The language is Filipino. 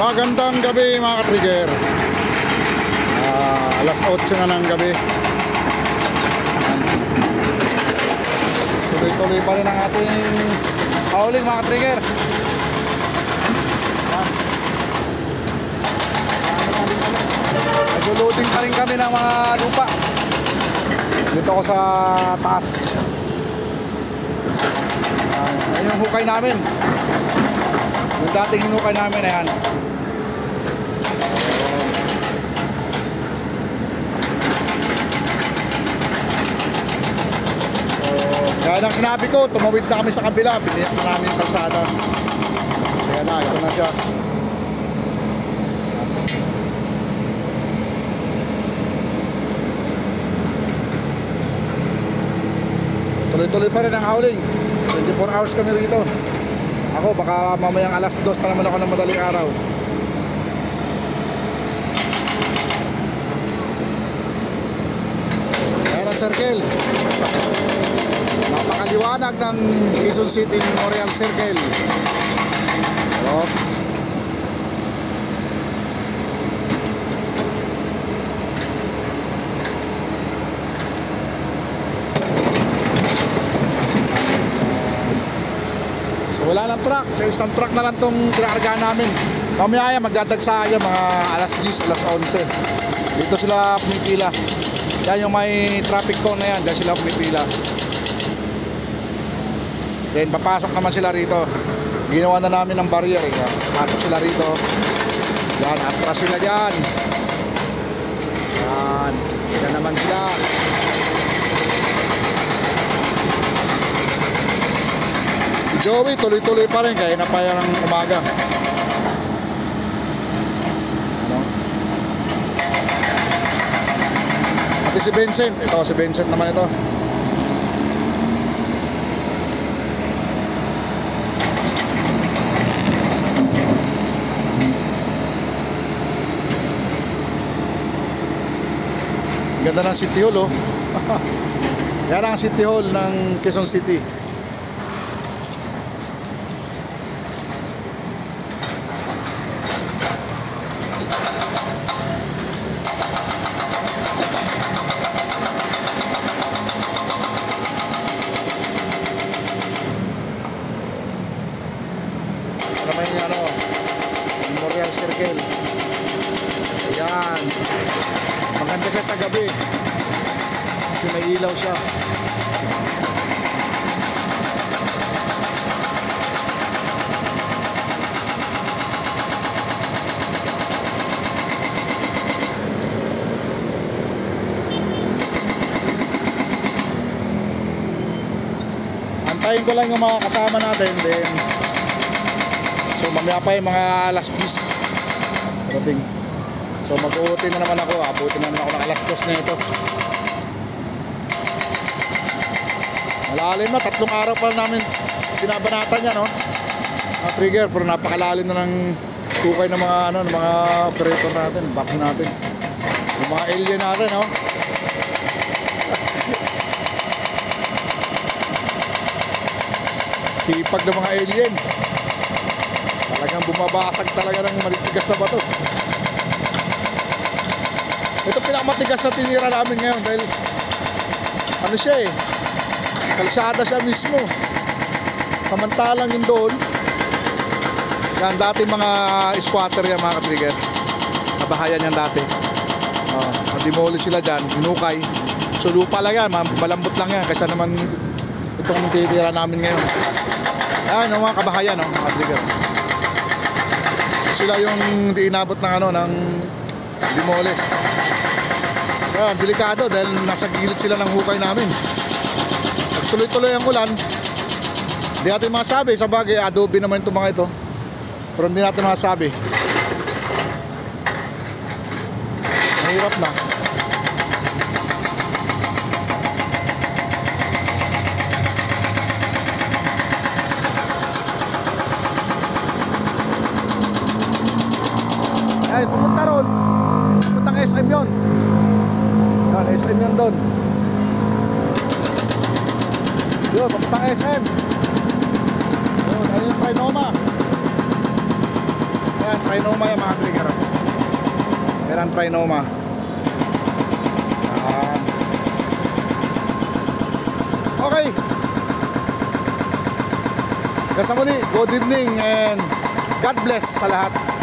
Magandang gabi mga ka-trigger. Alas 8 na ng gabi. Tuloy-tuloy pa rin ang ating hauling mga ka-trigger. Nag-loading pa rin kami ng mga lupa. Dito ako sa taas. Ayan yung hukay namin. Yung dating hinukay namin, ayan. Kaya nang sinabi ko, tumawid na kami sa kabila. Piniyak na namin yung kalsada. Kaya na, ito na siya. Tuloy-tuloy pa rin ang hauling. 24 hours kami rito. Ako baka mamayang alas 2 na naman ako ng madaling araw. Ayan ang circle. Napakaliwanag ng Quezon City Memorial Circle. Hello. Wala ng truck, isang truck na lang itong kinakargahan namin. Mamaya magdadagsaya mga alas 10, alas 11. Dito sila pumipila. Yan yung may traffic cone na yan, dyan sila pumipila. Then papasok naman sila rito. Ginawa na namin ng barrier. Pasok sila rito. Yan, atras sila dyan. Yan, yan naman sila. Joey, tuloy-tuloy pa rin kaya napaya ng umaga. Ano? Pati si Vincent. Ito, si Vincent naman ito. Ganda ng City Hall, oh. Yan ang City Hall ng Quezon City. Memorial Circle. Ayan. Maganda siya sa gabi kasi may ilaw siya. Antayin ko lang yung mga kasama natin din. So mamaya pa yung mga alas 10 parating. So mag-uuti na naman ako. Abutin na naman ako ng alas 2 na ito. Malalim na, 3 araw pa namin binabanatan yan, no? Mga trigger, pero napakalalim na ng tukay ng mga ng mga operator natin, back natin. Yung mga alien natin, no? Sipag ng mga alien. Talagang bumabasag talaga ng matigas na bato. Ito pinakamatigas na tinira namin ngayon dahil ano siya eh, kalsada siya mismo. Samantalang yung doon, yan dati mga squatter yan mga ka-trigger. Nabahayan yan dati. Demolish sila dyan, hinukay. So lupa lang yan, malambot lang yan. Kaysa naman itong tinira namin ngayon. Yan yung mga kabahayan, no, mga ka-trigger. Sila yung di inabot ng ano ng demolish. Yan, delikado dahil nasa gilid sila ng hukay namin. Tuloy-tuloy ang ulan. Hindi natin masabi, sa bagay adobe naman itong mga ito. Pero hindi natin masabi. Mahirap na. Ay, pumunta ron. Puntang SM yun. Yan, SM yun doon. Yun, puntang SM. Yun, ayun yung Trinoma. Ayan, Trinoma yan mga trigger. Yan ang Trinoma. Yan. Okay. Kasi muli, good evening and God bless sa lahat.